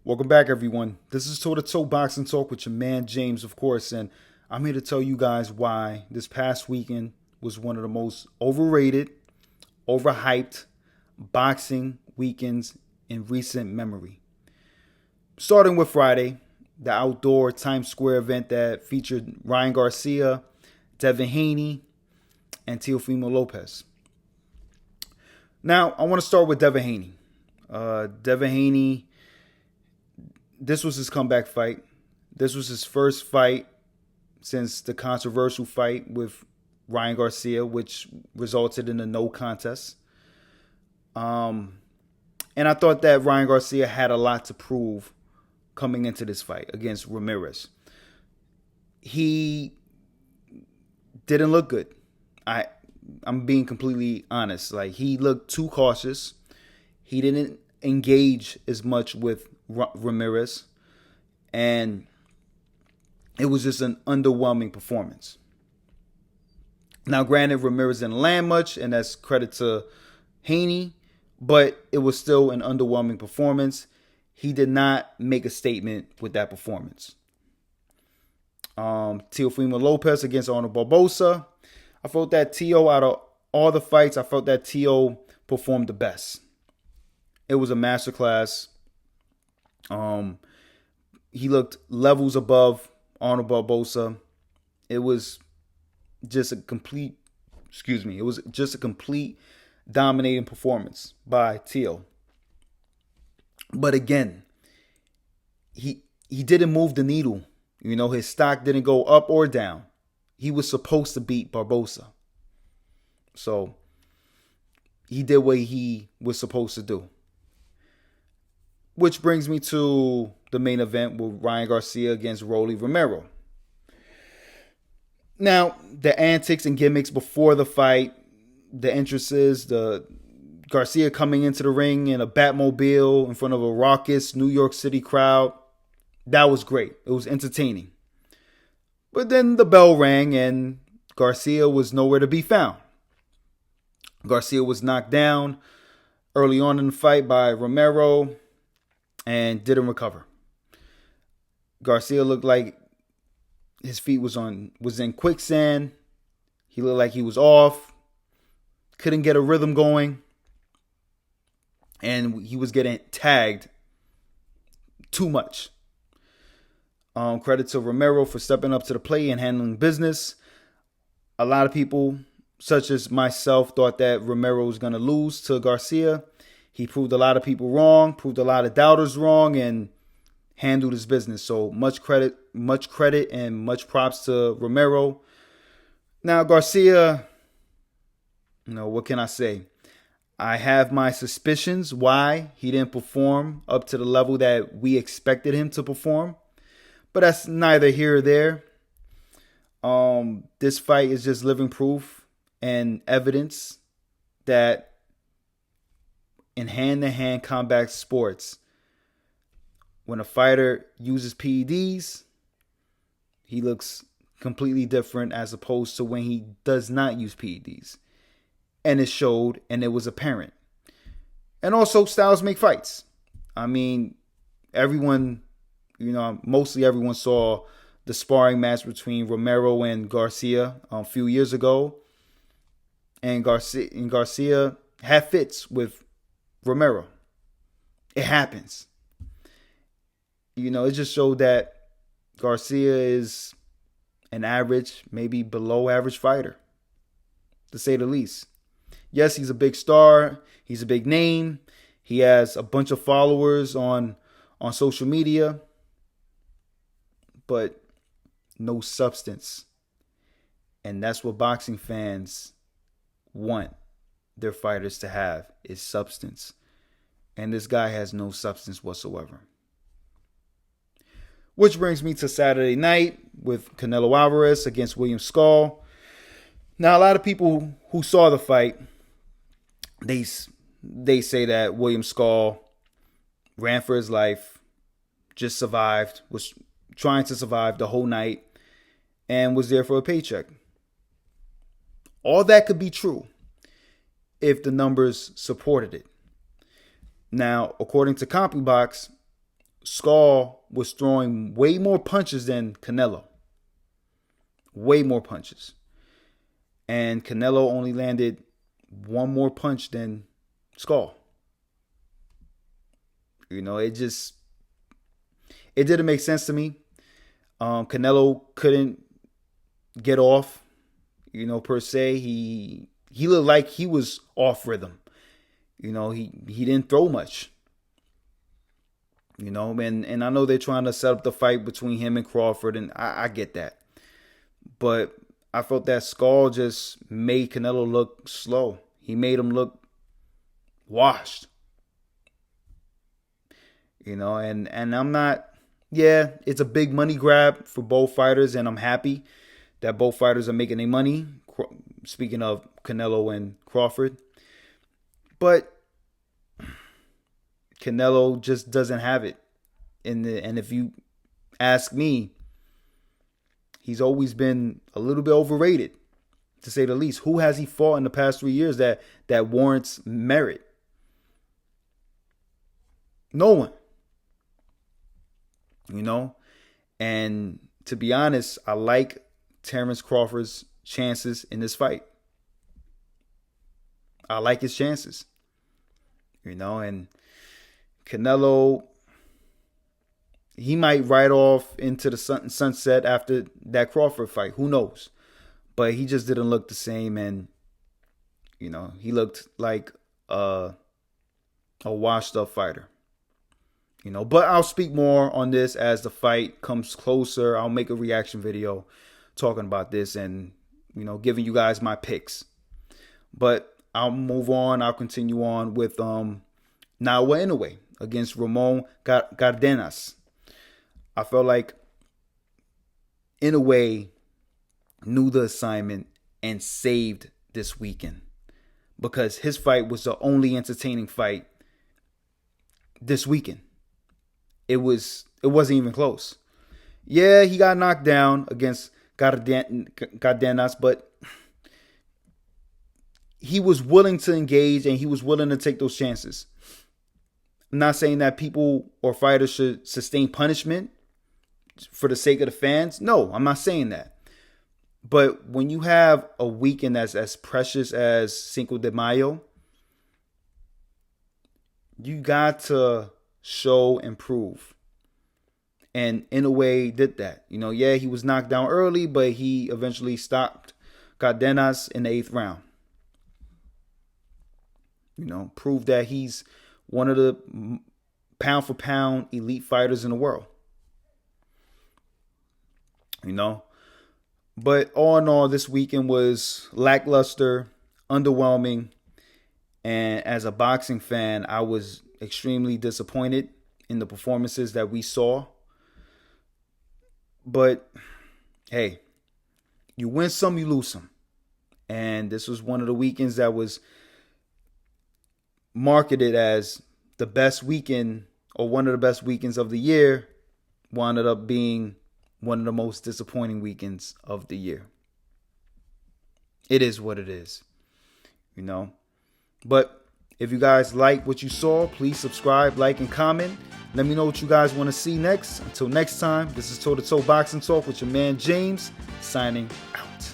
Welcome back, everyone. This is Toe to Toe Boxing Talk with your man James, of course, and I'm here to tell you guys why this past weekend was one of the most overrated, overhyped boxing weekends in recent memory. Starting with Friday, the outdoor Times Square event that featured Ryan Garcia, Devin Haney, and Teofimo Lopez. Now, I want to start with Devin Haney. Devin Haney, this was his comeback fight. This was his first fight since the controversial fight with Ryan Garcia, which resulted in a no contest. And I thought that Ryan Garcia had a lot to prove coming into this fight against Ramirez. He didn't look good. I'm being completely honest. Like, he looked too cautious. He didn't engage as much with Ramirez, and it was just an underwhelming performance. Now, granted, Ramirez didn't land much, and that's credit to Haney, but it was still an underwhelming performance. He did not make a statement with that performance. Teofimo Lopez against Arnold Barbosa. I felt that Teo, out of all the fights, I felt that Teo performed the best. It was a masterclass. He looked levels above Arnold Barbosa. It was just a complete, dominating performance by Teo. But again, he didn't move the needle. You know, his stock didn't go up or down. He was supposed to beat Barbosa. So he did what he was supposed to do. Which brings me to the main event with Ryan Garcia against Rolly Romero. Now, the antics and gimmicks before the fight, the entrances, the Garcia coming into the ring in a Batmobile in front of a raucous New York City crowd, that was great. It was entertaining. But then the bell rang and Garcia was nowhere to be found. Garcia was knocked down early on in the fight by Romero and didn't recover. Garcia looked like his feet was in quicksand. He looked like he was off. Couldn't get a rhythm going. And he was getting tagged too much. Credit to Romero for stepping up to the plate and handling business. A lot of people, such as myself, thought that Romero was going to lose to Garcia. He proved a lot of people wrong, proved a lot of doubters wrong, and handled his business. So much credit and much props to Romero. Now, Garcia, what can I say? I have my suspicions why he didn't perform up to the level that we expected him to perform. But that's neither here or there. This fight is just living proof and evidence that in hand-to-hand combat sports, when a fighter uses PEDs, he looks completely different as opposed to when he does not use PEDs. And it showed, and it was apparent. And also, styles make fights. I mean, mostly everyone saw the sparring match between Romero and Garcia a few years ago. And Garcia had fits with Romero. It happens. It just showed that Garcia is an average, maybe below average fighter, to say the least. Yes, he's a big star. He's a big name. He has a bunch of followers on social media, but no substance. And that's what boxing fans want their fighters to have, is substance. And this guy has no substance whatsoever. Which brings me to Saturday night with Canelo Alvarez against William Skull. Now, a lot of people who saw the fight, they say that William Skull ran for his life, just survived, was trying to survive the whole night, and was there for a paycheck. All that could be true if the numbers supported it. Now, according to CompuBox, Skull was throwing way more punches than Canelo. Way more punches. And Canelo only landed one more punch than Skull. It didn't make sense to me. Canelo couldn't get off, per se. He looked like he was off rhythm. He didn't throw much. And I know they're trying to set up the fight between him and Crawford, and I get that. But I felt that Skull just made Canelo look slow. He made him look washed. And I'm not, it's a big money grab for both fighters, and I'm happy that both fighters are making their money. Speaking of Canelo and Crawford. But Canelo just doesn't have it. And if you ask me, he's always been a little bit overrated, to say the least. Who has he fought in the past 3 years that warrants merit? No one. And to be honest, I like Terrence Crawford's chances in this fight. I like his chances. And Canelo, he might ride off into the sunset after that Crawford fight. Who knows? But he just didn't look the same, and he looked like a washed up fighter. But I'll speak more on this as the fight comes closer. I'll make a reaction video talking about this and, giving you guys my picks. But I'll move on. I'll continue on with Naoya Inoue against Ramon Cardenas. I felt like Inoue knew the assignment and saved this weekend, because his fight was the only entertaining fight this weekend. It wasn't even close. Yeah, he got knocked down against Cardenas, but he was willing to engage and he was willing to take those chances. I'm not saying that people or fighters should sustain punishment for the sake of the fans. No, I'm not saying that. But when you have a weekend that's as precious as Cinco de Mayo, you got to show and prove. And Inoue did that. He was knocked down early, but he eventually stopped Cardenas in the 8th round. Proved that he's one of the pound for pound elite fighters in the world. But all in all, this weekend was lackluster, underwhelming. And as a boxing fan, I was extremely disappointed in the performances that we saw. But hey, you win some, you lose some. And this was one of the weekends that was marketed as the best weekend, or one of the best weekends of the year, wound up being one of the most disappointing weekends of the year. It is what it is, But if you guys like what you saw, please subscribe, like, and comment. Let me know what you guys want to see next. Until next time, this is Toe to Toe Boxing Talk with your man James, signing out.